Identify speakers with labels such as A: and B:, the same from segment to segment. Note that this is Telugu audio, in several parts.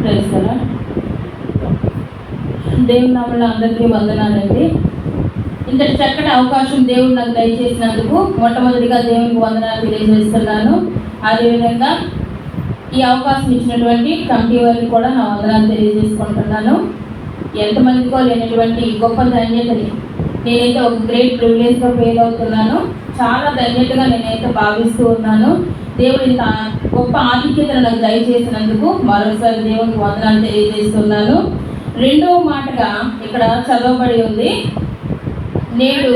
A: Praise lord. దేవుని నామములో అందరికీ వందనాలండి. ఇంతటి చక్కటి అవకాశం దేవుడు నాకు దయచేసినందుకు మొట్టమొదటిగా దేవునికి వందనాలు తెలియజేస్తున్నాను. అదేవిధంగా ఈ అవకాశం ఇచ్చినటువంటి కమిటీ వారికి కూడా నా వందనాలు తెలియజేసుకుంటున్నాను. ఎంతమందికో లేనటువంటి గొప్ప ధన్యతని నేనైతే ఒక గ్రేట్ ప్రివిలేజ్గా ఫీల్ అవుతున్నాను. చాలా ధన్యతగా నేనైతే భావిస్తూ ఉన్నాను. దేవుడు ఇంత గొప్ప ఆధిక్యతను నాకు దయచేసినందుకు మరోసారి దేవునికి వందనాలు తెలియజేస్తున్నాను. రెండవ మాటగా ఇక్కడ చదవబడి ఉంది, నేడు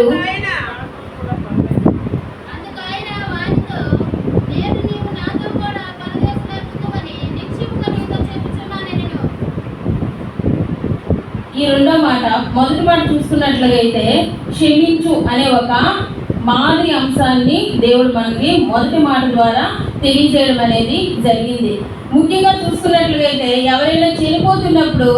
A: ఈ రెండో మాట. మొదటి మాట చూసుకున్నట్లుగా అయితే క్షమించు అనే ఒక మాదిరి అంశాన్ని దేవుడు మనకి మొదటి మాట ద్వారా తెలియజేయడం అనేది జరిగింది. ముఖ్యంగా చూసుకున్నట్లుగా అయితే ఎవరైనా చనిపోతున్నప్పుడు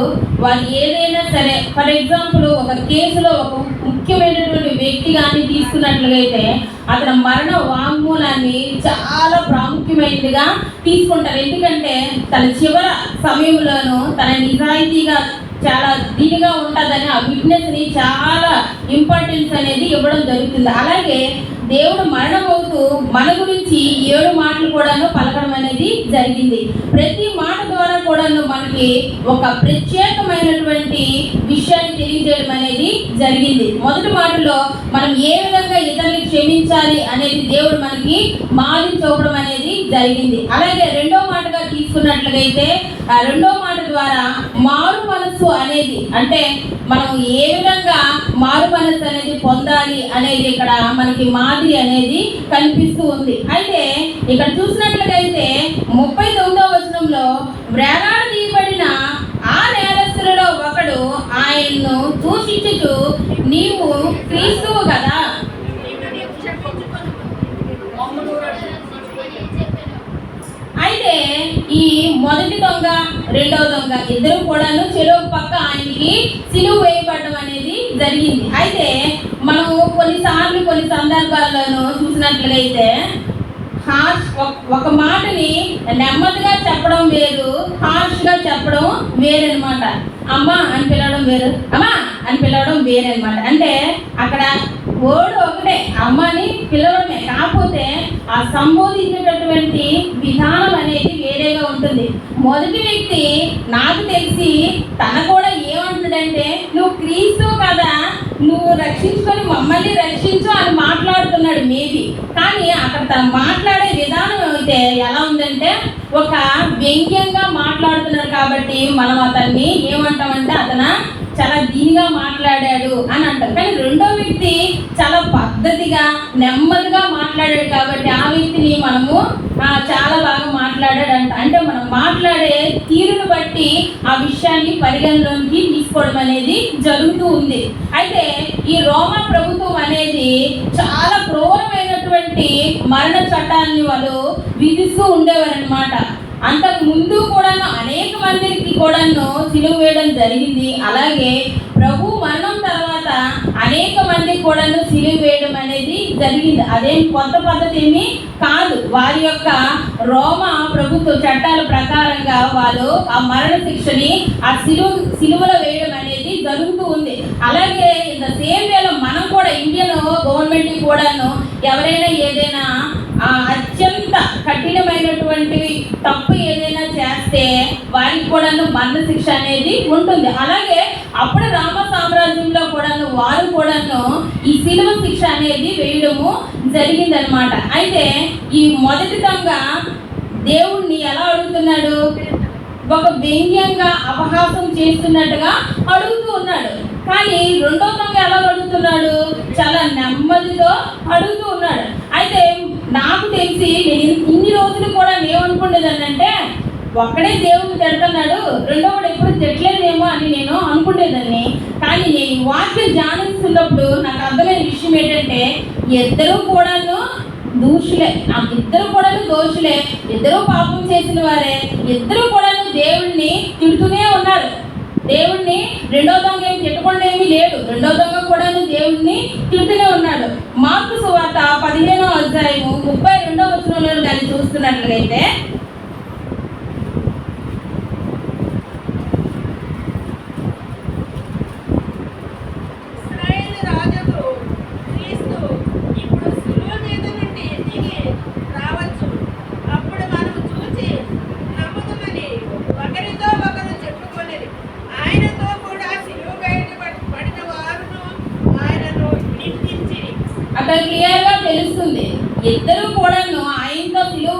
A: వాళ్ళు ఏదైనా సరే, ఫర్ ఎగ్జాంపుల్ ఒక కేసులో ఒక ముఖ్యమైనటువంటి వ్యక్తి కానీ తీసుకున్నట్లుగా అయితే అతని మరణ వాంగ్మూలాన్ని చాలా ప్రాముఖ్యమైనదిగా తీసుకుంటారు. ఎందుకంటే తన చివరి సమయంలోనూ తన నిజాయితీగా చాలా దీనిగా ఉంటుందని ఆ విట్నెస్ని చాలా ఇంపార్టెన్స్ అనేది ఇవ్వడం జరుగుతుంది. అలాగే దేవుడు మరణమవుతూ మన గురించి 7 మాటలు కూడాను పలకడం అనేది జరిగింది. ప్రతి మాట ద్వారా కూడాను మనకి ఒక ప్రత్యేకమైనటువంటి విషయాన్ని తెలియజేయడం అనేది జరిగింది. మొదటి మాటలో మనం ఏ విధంగా ఇతరులు క్షమించాలి అనేది దేవుడు మనకి మాది చూపడం అనేది జరిగింది. అలాగే రెండో మాటగా తీసుకున్నట్లయితే ఆ రెండో మాట ద్వారా మారు మనస్సు అనేది, అంటే మనం ఏ విధంగా మారు మనస్సు అనేది పొందాలి అనేది ఇక్కడ మనకి మాదిరి అనేది కనిపిస్తూ ఉంది. అయితే ఇక్కడ చూసినట్లయితే 39వ వచనంలో వేలాడదీయబడిన ఆ నేరస్తులలో ఒకడు ఆయన్ను దూషించుచు, నీవు క్రీస్తువు కదా. అయితే ఈ మొదటి దొంగ రెండవ దొంగ ఇద్దరు కూడాను చెరువు పక్క ఆయనకి సిలువ వేయబడడం అనేది జరిగింది. అయితే మనం కొన్నిసార్లు కొన్ని సందర్భాల్లోనూ చూసినట్లయితే ఒక మాటని నెమ్మదిగా చెప్పడం వేరు, హార్ష్గా చెప్పడం వేరనమాట. అమ్మ అని పిలవడం వేరు, అమ్మా అని పిలవడం వేరనమాట. అంటే అక్కడ వర్డ్ ఒకటే, అమ్మని పిలవడమే, కాకపోతే ఆ సంబోధించేటటువంటి విధానం అనేది వేరేగా ఉంటుంది. మొదటి వ్యక్తి నాకు తెలిసి తన కూడా ఏమంటుందంటే, నువ్వు క్రీస్తు కదా, నువ్వు రక్షించుకొని మమ్మల్ని రక్షించు అని మాట్లాడుతున్నాడు మేబీ. కానీ అక్కడ తను మాట్లాడే విధానం అయితే ఎలా ఉందంటే ఒక వ్యంగ్యంగా మాట్లాడుతున్నాడు. కాబట్టి మనం అతన్ని ఏమంటామంటే అతను చాలా దీనిగా మాట్లాడాడు అని అంటాం. కానీ రెండో వ్యక్తి చాలా పద్ధతిగా నెమ్మదిగా మాట్లాడాడు కాబట్టి ఆ వ్యక్తిని మనము చాలా బాగా మాట్లాడాడు అంటే మనం మాట్లాడే తీరును బట్టి ఆ విషయాన్ని పరిగణలోకి తీసుకోవడం అనేది జరుగుతూ ఉంది. అయితే ఈ రోమా ప్రభుత్వం అనేది చాలా క్రూరమైనటువంటి మరణ చట్టాన్ని వాళ్ళు విధిస్తూ ఉండేవారనమాట. అంతకు ముందు కూడాను అనేక మందికి కూడాను సిలువ వేయడం జరిగింది. అలాగే ప్రభు మరణం తర్వాత అనేక మందికి కూడాను సిలువ వేయడం అనేది జరిగింది. అదేం కొత్త పద్ధతి ఏమీ కాదు. వారి యొక్క రోమా ప్రభుత్వ చట్టాల ప్రకారంగా వాళ్ళు ఆ మరణ శిక్షని ఆ సిలువలో వేయడం అనేది జరుగుతూ ఉంది. అలాగే ఇన్ ద సేమ్ వేలో మనం కూడా ఇండియన్ గవర్నమెంట్ కూడాను ఎవరైనా ఏదైనా అత్యంత కఠినమైనటువంటి తప్పు ఏదైనా చేస్తే వారికి కూడాను మరణ శిక్ష అనేది ఉంటుంది. అలాగే అప్పుడు రామ సామ్రాజ్యంలో కూడాను వారు కూడాను ఈ సిలువ శిక్ష అనేది వేయడము జరిగిందనమాట. అయితే ఈ మొదటి దొంగ దేవుణ్ణి ఎలా అడుగుతున్నాడు? ఒక వ్యంగ్యంగా అపహాసం చేస్తున్నట్టుగా అడుగుతూ ఉన్నాడు. కానీ రెండో దొంగ ఎలా అడుగుతున్నాడు? చాలా నెమ్మదితో అడుగుతూ ఉన్నాడు. అయితే నాకు తెలిసి నేను ఇన్ని రోజులు కూడా ఏమనుకునేదాన్నంటే ఒక్కడే దేవుని తిడుతున్నాడు, రెండో వాడు ఎప్పుడు తిట్టలేదేమో అని నేను అనుకునేదాన్ని. కానీ నేను ఈ వాక్యం ధ్యానిస్తున్నప్పుడు నాకు అర్థమైన విషయం ఏంటంటే ఇద్దరు కూడాను దోషులే, ఇద్దరు కూడాను దోషులే, ఇద్దరు పాపం చేసిన వారే, ఇద్దరు కూడాను దేవుణ్ణి తిడుతూనే ఉన్నారు. దేవుణ్ణి రెండో దొంగ ఏమి తిట్టకుండా ఏమీ లేడు, రెండో దొంగ కూడాను దేవుణ్ణి తిడుతూనే ఉన్నాడు. మార్కు సువార్త 15వ అధ్యాయము 32వ వచనంలో కానీ చూస్తున్నట్లయితే ఇద్దరు కూడాను ఆయనతో సిలువ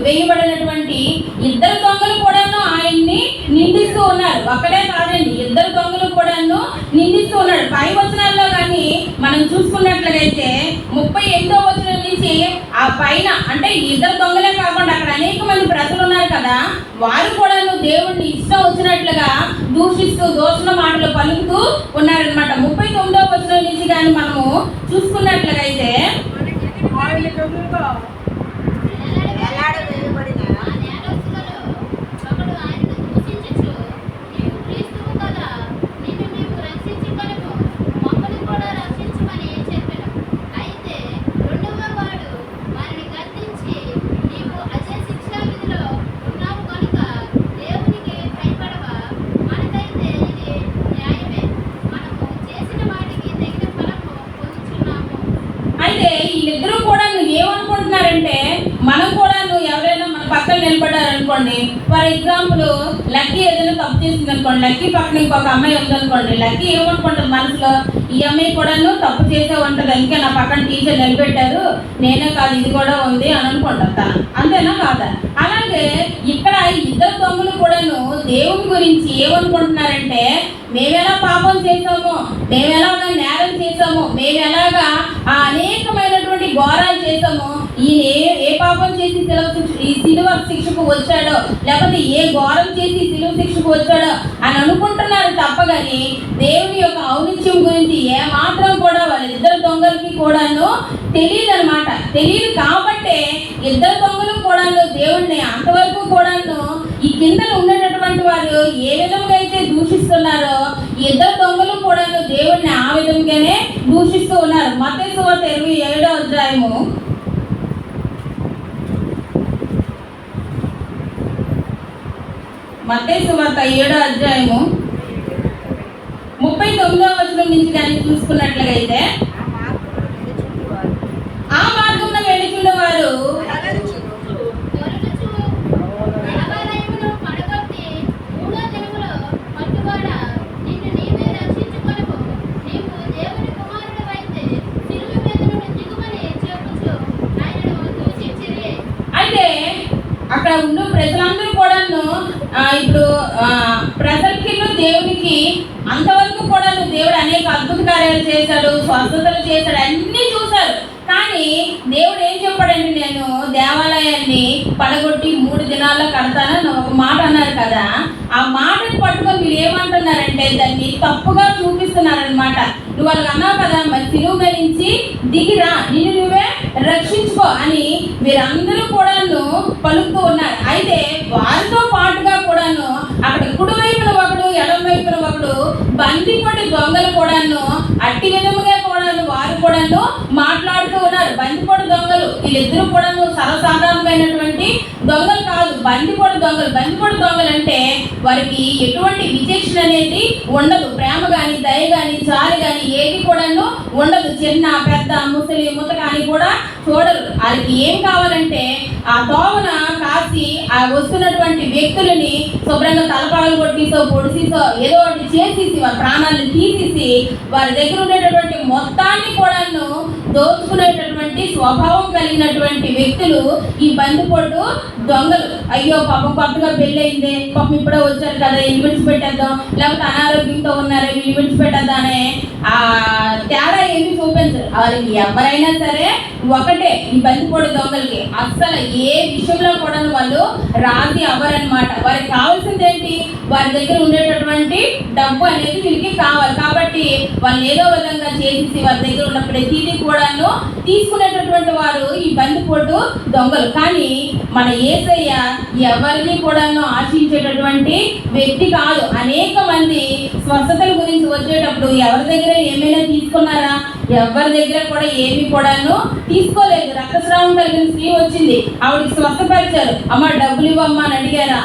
A: వేయబడినటువంటి ఇద్దరు దొంగలు కూడాను ఆయన్ని నిందిస్తూ ఉన్నారు. ఒక్కడే కాదండి, ఇద్దరు దొంగలు కూడాను నిందిస్తూ ఉన్నాడు. పై వచనాల్లో కానీ మనం చూసుకున్నట్లయితే 38వ వచనం నుంచి ఆ పైన, అంటే ఇద్దరు దొంగలే కాకుండా అక్కడ అనేక మంది ప్రజలు ఉన్నారు కదా, వారు కూడాను దేవుడిని ఇష్టం వచ్చినట్లుగా దూషిస్తూ దూషణ మాటలు పలుకుతూ ఉన్నారనమాట. 39వ వచనం నుంచి కానీ మనము చూసుకున్నట్లయితే వీళ్ళిద్దరూ కూడా ఏమనుకుంటున్నారంటే, మనం కూడా ఎవరైనా మన పక్కన నిలబడ్డారు అనుకోండి, ఫర్ ఎగ్జాంపుల్ లక్కీ ఏదైనా తప్పు చేసింది అనుకోండి, లక్కీ పక్కన ఇంకొక అమ్మాయి ఉందనుకోండి, లక్కీ ఏమనుకుంటుంది మనసులో, ఈ అమ్మాయి కూడాను తప్పు చేసే ఉంటుంది, అందుకే నా పక్కన టీచర్ నిలబెట్టారు, నేనే కాదు ఇది కూడా ఉంది అని అనుకుంటారు తను. అంతేనా కాదా? అలాగే ఇక్కడ ఇద్దరు దొంగలు కూడాను దేవుని గురించి ఏమనుకుంటున్నారంటే, మేమెలా పాపం చేసామో, మేమెలాగా నేరం చేసామో, మేమెలాగా అనేకమైనటువంటి ఘోరాలు చేసామో, ఈయన ఏ పాపం చేసి ఈ సిలువ శిక్షకు వచ్చాడో, లేకపోతే ఏ ఘోరం చేసి సిలువ శిక్షకు వచ్చాడో అని అనుకుంటున్నారు తప్ప కానీ దేవుని యొక్క ఔనిత్యం గురించి ఏమాత్రం కూడా వాళ్ళిద్దరు దొంగలకి కూడాను తెలియదు అనమాట. తెలియదు కాబట్టే ఇద్దరు దొంగలు కూడాను దేవుడిని అంతవరకు కూడాను ఈ కింద ఉండేటటువంటి వారు ఏ విధంగా అయితే దూషిస్తున్నారో, ఇద్దరు దొంగలు కూడాను దేవుడిని ఆ విధంగానే దూషిస్తూ ఉన్నారు. మత్తయి సువార్త 27వ అధ్యాయము మత్తయి సువార్త 7వ అధ్యాయము 39వ వచనం నుంచి కానీ చూసుకున్నట్లయితే, ఆ మార్గంలో వెళ్ళుచున్నవారు అక్కడ ఉన్న ప్రజలందరూ కూడాను ఇప్పుడు ప్రజలకి దేవునికి అంతవరకు కూడా దేవుడు అనేక అద్భుత కార్యాలు చేశాడు, స్వస్థతలు చేశాడు, అన్నీ చూశారు. కానీ దేవుడు ఏం చెప్పాడంటే, నేను దేవాలయాన్ని పడగొట్టి 3 దినాల్లో కడతానని ఒక మాట అన్నారు కదా. ఆ మాటను పట్టుకొని మీరు ఏమంటున్నారంటే దాన్ని తప్పుగా చూపిస్తున్నారనమాట. నువ్వు వాళ్ళకి అన్నావు కదా, మరి సిలువ నుంచి దిగిరా, నిన్ను నువ్వే రక్షించుకో అని మీరందరూ కూడాను పలుకుతూ ఉన్నారు. అయితే వారితో పాటుగా కూడాను అక్కడ కుడివైపున ఒకడు, ఎడమ వైపున ఒకడు బందిపడి దొంగలు కూడాను అట్టి విధముగా కూడాను వారు కూడాను మాట్లాడుతూ ఉన్నారు. బందిపొడి దొంగలు వీళ్ళిద్దరూ కూడాను సర్వసాధారణమైనటువంటి దొంగలు కాదు, బందిపొడి దొంగలు. బందిపొడి దొంగలు అంటే వారికి ఎటువంటి విచక్షణ అనేది ఉండదు. ప్రేమ కానీ, దయ కానీ, జాలి కానీ ఏది కూడాను ఉండదు. చిన్న పెద్ద ముసలి ముతక అని కూడా చూడరు. వాళ్ళకి ఏం కావాలంటే ఆ దోవన కాసి ఆ వస్తున్నటువంటి వ్యక్తులని శుభ్రంగా తలపాలు కొట్టిసో పొడిసిసో ఏదో ఒకటి చేసేసి వారి ప్రాణాలను తీసేసి వారి దగ్గర ఉండేటటువంటి మొత్తాన్ని కూడాను దోచుకునేటటువంటి స్వభావం కలిగినటువంటి వ్యక్తులు ఈ బందిపోటు దొంగలు. అయ్యో పాపం కొత్తగా పెళ్ళి అయిందే, పాపం ఇప్పుడే వచ్చారు కదా, ఇల్లు విడిచిపెట్టేద్దాం, లేకపోతే అనారోగ్యంతో ఉన్నారు ఇల్లు విడిచిపెట్టేద్దానే ఆ తేడా ఏమి చూపించరు. వాళ్ళకి ఎవరైనా సరే ఒకటే, ఈ బందిపోటు దొంగలకి అస్సలు ఏ విషయంలో కూడా వాళ్ళు రాజీ అవ్వరనమాట. వారికి కావాల్సింది ఏంటి, వారి దగ్గర ఉండేటటువంటి డబ్బు అనేది వీరికి కావాలి. కాబట్టి వాళ్ళు ఏదో విధంగా చేసి వారి దగ్గర ఉన్న ప్రతిదీ కూడాను తీసుకునేటటువంటి వారు ఈ బందిపోటు దొంగలు. కానీ మన యేసయ్య ఎవరిని కూడాను ఆశించేటటువంటి వ్యక్తి కాదు. అనేక మంది స్వస్థతల గురించి వచ్చేటప్పుడు ఎవరి దగ్గర ఏమైనా తీసుకున్నారా? ఎవరి దగ్గర కూడా ఏమి కూడాను తీసుకోలేదు. రక్తస్రావం కలిగిన స్త్రీ వచ్చింది, ఆవిడికి స్వస్థపరిచారు. అమ్మ డబ్బులు ఇవ్వమ్మా అని అడిగారా?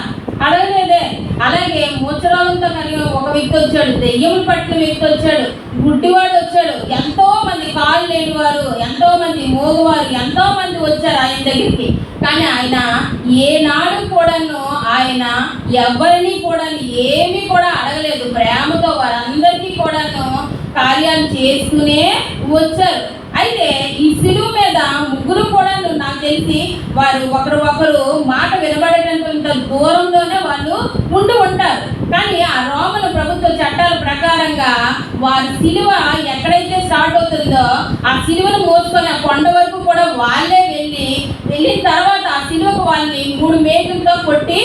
A: అడగలేదే. అలాగే మూర్ఛరోగంతో కలిగిన ఒక వ్యక్తి వచ్చాడు, దెయ్యములు పట్టిన వ్యక్తి వచ్చాడు, గుడ్డివాడు వచ్చాడు, ఎంతో మంది కాళ్ళు లేని వారు, ఎంతో మంది మోగువారు, ఎంతో మంది వచ్చారు ఆయన దగ్గరికి. కానీ ఆయన ఏనాడు కూడాను ఆయన ఎవరిని కూడా ఏమీ కూడా అడగలేదు. ప్రేమతో వారందరికీ కూడాను కార్యాలు చేసుకునే వచ్చారు. అయితే అయితే ఈ సిలువ మీద ముగ్గురు కూడా నాకు తెలిసి వారు ఒకరు మాట వినబడేటంత దూరంలోనే వాళ్ళు ఉంటూ ఉంటారు. కానీ ఆ రోమన్ ప్రభుత్వ చట్టాల ప్రకారంగా వారి సిలువ ఎక్కడైతే స్టార్ట్ అవుతుందో ఆ సిలువను మోసుకొని ఆ కొండ వరకు కూడా వాళ్ళే వెళ్ళిన తర్వాత ఆ సిలువకు వాళ్ళని 3 మేకులతో కొట్టి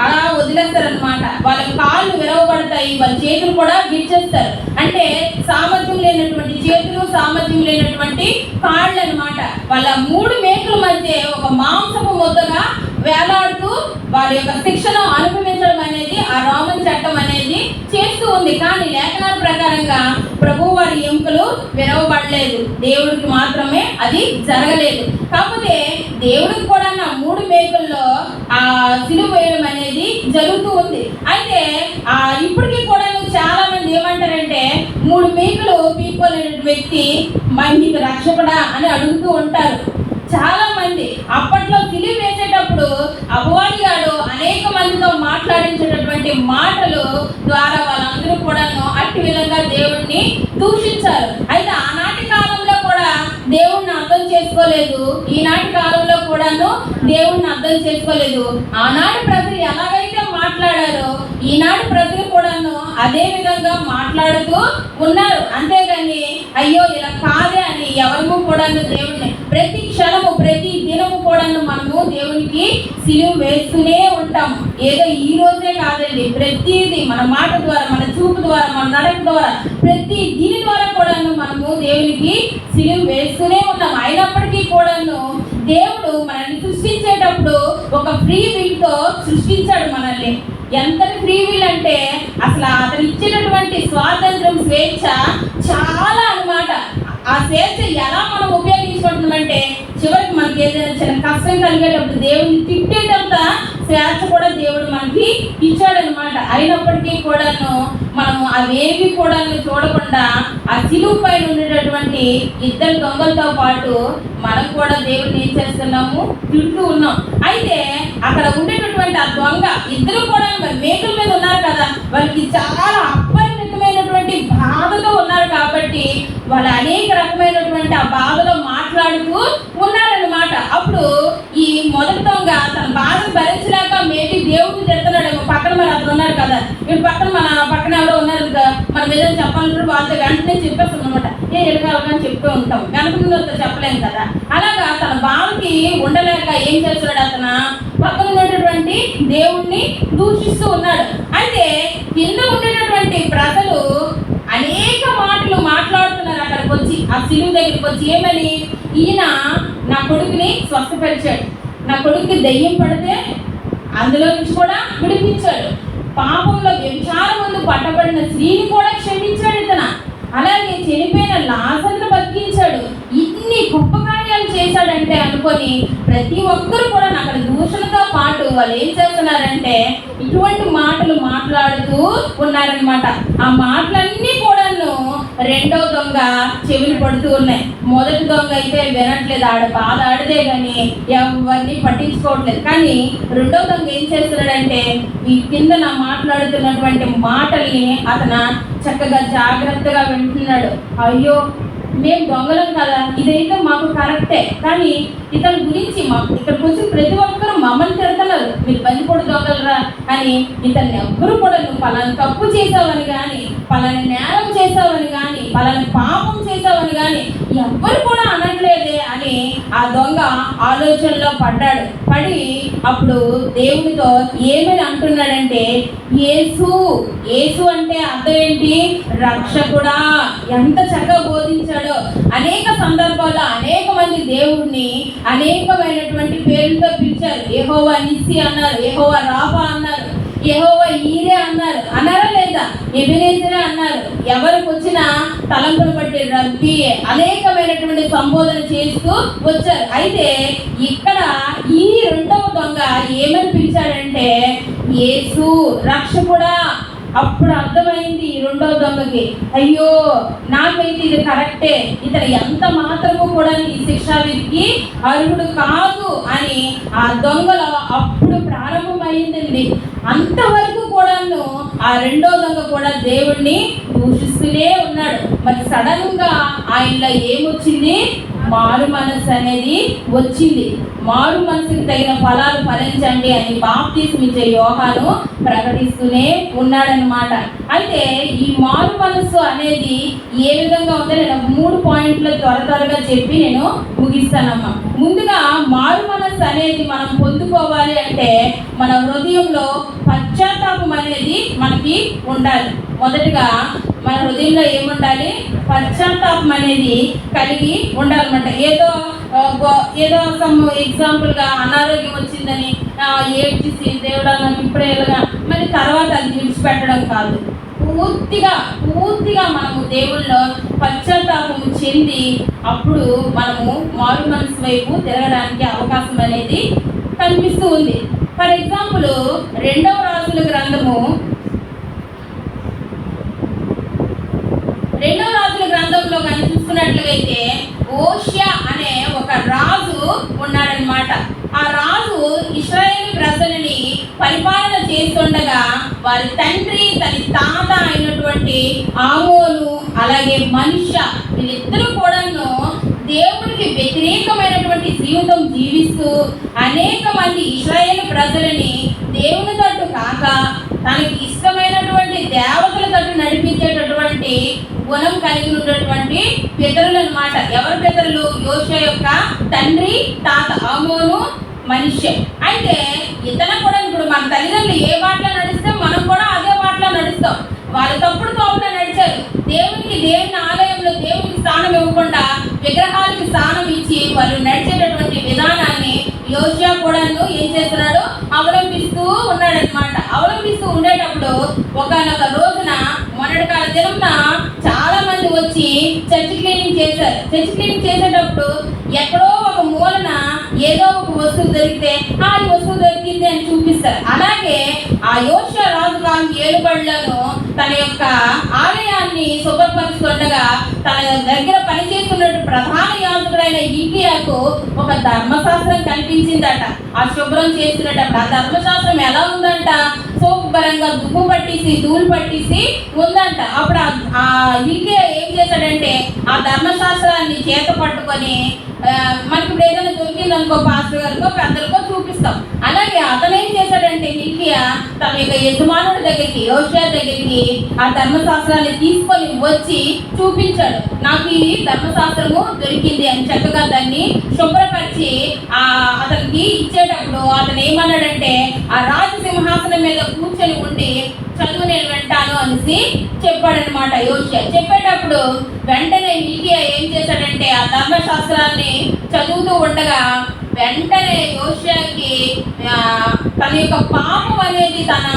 A: అలా వదిలేస్తారనమాట. వాళ్ళ కాళ్ళు విరవబడతాయి, వాళ్ళ చేతులు కూడా గిచ్చేస్తారు. అంటే సామర్థ్యం లేనటువంటి చేతులు, సామర్థ్యం లేనటువంటి కాళ్ళు అనమాట. వాళ్ళ 3 మేకుల మధ్య ఒక మాంసపు ముద్దగా వేలాడుతూ వారి యొక్క శిక్షను అనుభవించడం అనేది ఆ రోమన్ చట్టం అనేది చేస్తూ ఉంది. కానీ లేఖనాల ప్రకారంగా ప్రభు వారి ఎముకలు విరవబడలేదు, దేవుడికి మాత్రమే అది జరగలేదు. కాకపోతే దేవుడికి కూడా నా 3 మేకుల్లో ఆ సిలువ వేయడం అనేది జరుగుతూ ఉంది. అయితే ఇప్పటికీ కూడా చాలా మంది ఏమంటారంటే 3 మేకులు పీక్కోలేని వ్యక్తి నీకు రక్షకుడా అని అడుగుతూ ఉంటారు చాలా మంది. అప్పట్లో సిలువ వేసేటప్పుడు అపవాది గాడు అనేక మందితో మాట్లాడించేటటువంటి మాటలు ద్వారా వాళ్ళందరూ కూడాను అట్టి విధంగా దేవుడిని దూషించారు. అయితే ఆనాటి కాలంలో కూడా దేవుణ్ణి అర్థం చేసుకోలేదు, ఈనాటి కాలంలో కూడాను దేవుణ్ణి అర్థం చేసుకోలేదు. ఆనాటి ప్రజలు ఎలాగైతే మాట్లాడారో ఈనాటి ప్రజలు కూడాను అదే విధంగా మాట్లాడుతూ ఉన్నారు. అంతేగాని అయ్యో ఇలా కాదే అని ఎవరు కూడాను దేవుడిని ప్రతి క్షణము ప్రతి దినము కూడాను మనము దేవునికి సిలువ వేస్తూనే ఉంటాం. ఏదో ఈ రోజే కాదండి, ప్రతిదీ మన మాట ద్వారా, మన చూపు ద్వారా, మన నడక ద్వారా, ప్రతి దీని ద్వారా కూడాను మనము దేవునికి సిలువ వేస్తూనే ఉన్నాం. అయినప్పటికీ కూడాను దేవుడు మనల్ని సృష్టించేటప్పుడు ఒక ఫ్రీ విల్తో సృష్టించాడు మనల్ని. ఎంత ఫ్రీ విల్ అంటే అసలు అతను ఇచ్చినటువంటి స్వాతంత్రం, స్వేచ్ఛ చాలా అన్నమాట. ఆ స్వేచ్ఛ ఎలా మనం ఉపయోగించుకుంటున్నామంటే చివరికి మనకి ఏదైనా చిన్న కష్టం కలిగేటప్పుడు దేవుడిని తిట్టేటంత స్వేచ్ఛ కూడా దేవుడు మనకి ఇచ్చాడనమాట. అయినప్పటికీ కూడాను మనము అవేవి కూడా చూడకుండా ఆ సిలువ పైన ఉండేటటువంటి 2 దొంగలతో పాటు మనం కూడా దేవుడిని ఏం చేస్తున్నాము, తింటూ ఉన్నాం. అయితే అక్కడ ఉండేటటువంటి ఆ దొంగ ఇద్దరు కూడా మేకుల మీద ఉన్నారు కదా, వాళ్ళకి చాలా అపరిమితమైనటువంటి బాధతో ఉన్నారు. కాబట్టి వాళ్ళు అనేక రకమైనటువంటి ఆ బాధలో మాట్లాడుతూ ఉన్నారన్నమాట. అప్పుడు ఈ మొదటి దొంగ తన బాధను భరించలేక మేబీ దేవుడిని తిడుతున్నాడేమో. పక్కన మరి అతను ఉన్నారు కదా, ఇప్పుడు పక్కన ఎవరో ఉన్నారు కదా, మనం ఏదైనా చెప్పాలంటే వాళ్ళతో వెంటనే చెప్పేస్తాం అనమాట. ఎడగాలని చెప్తూ ఉంటాం, వెనక చెప్పలేము కదా. అలాగా తన బాధకి ఉండలేక ఏం చేస్తున్నాడు, అతను పక్కన ఉన్నటువంటి దేవుణ్ణి దూషిస్తూ ఉన్నాడు. అయితే కింద ఉండేటటువంటి ప్రజలు అనేక మాటలు మాట్లాడుతున్నారు. అక్కడికి వచ్చి ఆ సిలువ దగ్గరికి వచ్చి ఏమని, ఈయన నా కొడుకుని స్వస్థపరిచాడు, నా కొడుకుకి దెయ్యం పడితే అందులో నుంచి కూడా విడిపించాడు, పాపంలో వ్యభిచారం ముందు పట్టబడిన స్త్రీని కూడా క్షమించాడు ఇతను, అలాగే చనిపోయిన లాజరును బతికించాడు. ఇన్ని గొప్ప కార్యాలు చేశాడంటే అనుకొని ప్రతి ఒక్కరు కూడా అక్కడ దూషణతో పాటు వాళ్ళు ఏం చేస్తున్నారంటే ఇటువంటి మాటలు మాట్లాడుతూ ఉన్నారనమాట. ఆ మాటలన్నీ కూడాను రెండో దొంగ చెవిని పడుతూ ఉన్నాయి. మొదటి దొంగ అయితే వినట్లేదు, ఆడ బాధ ఆడదే కానీ ఎవరిని పట్టించుకోవట్లేదు. కానీ రెండో దొంగ ఏం చేస్తున్నాడంటే ఈ కింద మాట్లాడుతున్నటువంటి మాటల్ని అతను చక్కగా జాగ్రత్తగా వింటున్నాడు. అయ్యో మేము దొంగలం కదా, ఇదైతే మాకు కరెక్టే, కానీ ఇతని గురించి ఇక్కడికి వచ్చి ప్రతి ఒక్కరు మమ్మల్ని తిడుతున్నారు, మీరు బందిపోడు దొంగలరా అని. ఇతన్ని ఎవ్వరు కూడా నువ్వు పలాని తప్పు చేసావని కానీ, పలాని నేరం చేసావని కానీ, పలాని పాపం చేసావని కానీ ఎవ్వరు కూడా అనట్లేదే అని ఆ దొంగ ఆలోచనలో పడ్డాడు. పడి అప్పుడు దేవుడితో ఏమని అంటున్నాడంటే, యేసు. యేసు అంటే అర్థం ఏంటి, రక్షకుడా. ఎంత చక్కగా బోధించాడో. అనేక సందర్భాల్లో అనేక మంది దేవుడిని అనేకమైనటువంటి పేర్లతో పిలిచారు. యెహోవా నిస్సి అన్నారు, యెహోవా రాఫా అన్నారు, యెహోవా ఈరే అన్నారు, అన్నారా లేదా, ఎబెనేజరే అన్నారు. ఎవరికి వచ్చిన తలంపులు బట్టి రబ్బీ అనేకమైనటువంటి సంబోధన చేస్తూ వచ్చారు. అయితే ఇక్కడ ఈ రెండవ దొంగ ఏమని పిలిచాడంటే యేసు, రక్షకుడా. అప్పుడు అర్థమైంది రెండో దొంగకి, అయ్యో నాకైతే ఇది కరెక్టే, ఇతను ఎంత మాత్రము కూడా ఈ శిక్షా విధికి అర్హుడు కాదు అని ఆ దొంగలో అప్పుడు ప్రారంభమైందండి. అంతవరకు కూడాను ఆ ఆ రెండో దొంగ కూడా దేవుణ్ణి దూషిస్తూనే ఉన్నాడు. మరి సడన్ గా ఆయనలో ఏమొచ్చింది? మారు మనసు అనేది వచ్చింది. మారు మనసుకి తగిన ఫలాలు ఫలించండి అని బాప్తిస్మిచ్చే యోహాను ప్రకటిస్తూనే ఉన్నాడనమాట. అయితే ఈ మారు మనసు అనేది ఏ విధంగా ఉందో నేను 3 పాయింట్లు త్వరగా చెప్పి నేను ముగిస్తానమ్మా. ముందుగా మారు మనసు అనేది మనం పొందుకోవాలి అంటే మన హృదయంలో పశ్చాత్తాపం అనేది మనకి ఉండాలి. మొదటిగా మన హృదయంలో ఏముండాలి? పశ్చాత్తాపం అనేది కలిగి ఉండాలన్నమాట. ఏదో ఎగ్జాంపుల్గా అనారోగ్యం వచ్చిందని ఏడ్చేసి దేవుడా నాకు ఇప్పుడే మరి తర్వాత అది విడిచిపెట్టడం కాదు. పూర్తిగా మనము దేవుళ్ళలో పశ్చాత్తాపం చెంది అప్పుడు మనము మారు మనసు వైపు తిరగడానికి అవకాశం అనేది కనిపిస్తూ ఉంది. ఫర్ ఎగ్జాంపుల్ 2వ రాజుల గ్రంథము 2వ రాజుల గ్రంథంలో కానీ చూసుకున్నట్లయితే ఓషియా అనే ఒక రాజు ఉన్నాడనమాట. ఆ రాజు ఇశ్రాయేలు ప్రజలని పరిపాలన చేస్తుండగా వారి తండ్రి తన తాత అయినటువంటి ఆమోను అలాగే మనుష్య వీళ్ళిద్దరూ కూడాను దేవుడికి వ్యతిరేకమైనటువంటి జీవితం జీవిస్తూ అనేక మంది ఇశ్రాయేలు ప్రజలని దేవుని తట్టు కాక తనకి ఇష్టమైనటువంటి దేవతల తట్టు నడిపించేటటువంటి గుణం కలిగి ఉన్నటువంటి పితరులు అనమాట. ఎవరి పితరులు? యోషియా యొక్క తండ్రి తాత ఆమోను మనుష్య. అయితే ఇతను కూడా ఇప్పుడు మన తల్లిదండ్రులు ఏ బాటలో నడిస్తే మనం కూడా అదే బాటలో నడుస్తాం. వాళ్ళు తప్పుడు తోపులో నడిచారు. దేవుని ఆలయంలో దేవునికి స్థానం ఇవ్వకుండా విగ్రహాలకి స్థానం ఇచ్చి వాళ్ళు నడిచేటటువంటి విధానాన్ని యోషియా కూడాను ఏం చేస్తున్నాడు? అవలంబిస్తూ ఉన్నాడనమాట. అవలంబిస్తూ ఉండేటప్పుడు ఒకనొక రోజున మొన్నటి కాల దినంన చాలా మంది వచ్చి చర్చ్ క్లీనింగ్ చేశారు. చర్చ్ క్లీనింగ్ చేసేటప్పుడు ఎక్కడో ఒక మూలన ఏదో ఒక వస్తువు దొరికితే ఆ వస్తువు దొరికింది అని చూపిస్తారు. అలాగే ఆ యోషియా రాజు కాలం ఏలుబడిలను తన యొక్క ఆలయాన్ని శుభ్రపరుస్తుండగా తన దగ్గర పనిచేస్తున్నట్టు ప్రధాన యాజకుడైన హిల్కీయాకు ఒక ధర్మశాస్త్రం కనిపించిందట. ఆ శుభ్రం చేస్తున్నప్పుడు ఆ ధర్మశాస్త్రం ఎలా ఉందంట? శుభ్రంగా దుమ్ము పట్టేసి ధూళి పట్టేసి ఉందంట. అప్పుడు ఆ హిల్కీయా ఏం చేశాడంటే ఆ ధర్మశాస్త్రాన్ని చేత పట్టుకొని మనకి ఇప్పుడు ఏదైనా దొరికిందనుకో పాస్టర్ గారికో పెద్దలకో చూపిస్తాం. అలాగే అతను ఏం చేశాడంటే హిల్కీయా తన యొక్క యజమానుడి దగ్గరికి యోషియా దగ్గరికి ఆ ధర్మశాస్త్రాన్ని తీసుకొని వచ్చి చూపించాడు. నాకు ఈ ధర్మశాస్త్రము దొరికింది అని చక్కగా దాన్ని శుభ్రపరిచి అతనికి ఇచ్చేటప్పుడు అతను ఏమన్నాడంటే ఆ రాజసింహాసనం మీద కూర్చొని ఉండి చదువు నేను వింటాను అనేసి చెప్పాడనమాట యోషియా. చెప్పేటప్పుడు వెంటనే హిల్కీయా ఏం చేశాడంటే ఆ ధర్మశాస్త్రాన్ని చదువుతూ ఉండగా వెంటనే యోషియాకి తన యొక్క పాపం అనేది తన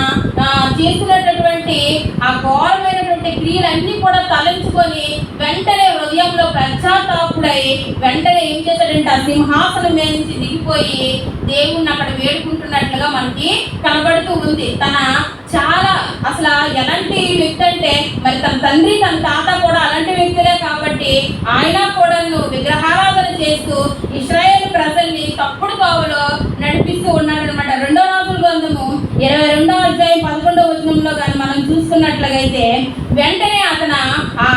A: చేసినటువంటి ఆ ఘోరమైనటువంటి క్రియలన్నీ కూడా తలంచుకొని వెంటనే హృదయంలో పశ్చాత్తాపుడై వెంటనే ఏం చేశాడంటే ఆ సింహాసనం మీద నుంచి దిగిపోయి దేవుణ్ణి అక్కడ వేడుకుంటున్నట్లుగా మనకి కనబడుతూ ఉంది. తన చాలా అసలు ఎలాంటి వ్యక్తి అంటే మరి తన తండ్రి తన తాత కూడా అలాంటి వ్యక్తులే కాబట్టి ఆయన కూడా విగ్రహారాధన చేస్తూ ఇశ్రాయేలు ప్రజల్ని తప్పుడు కావులో నడిపిస్తూ ఉన్నాడనమాట. 2వ రాజుల గ్రంథము 22వ అధ్యాయం 11వ వచనంలో కానీ మనం చూసుకున్నట్లయితే వెంటనే అతను ఆ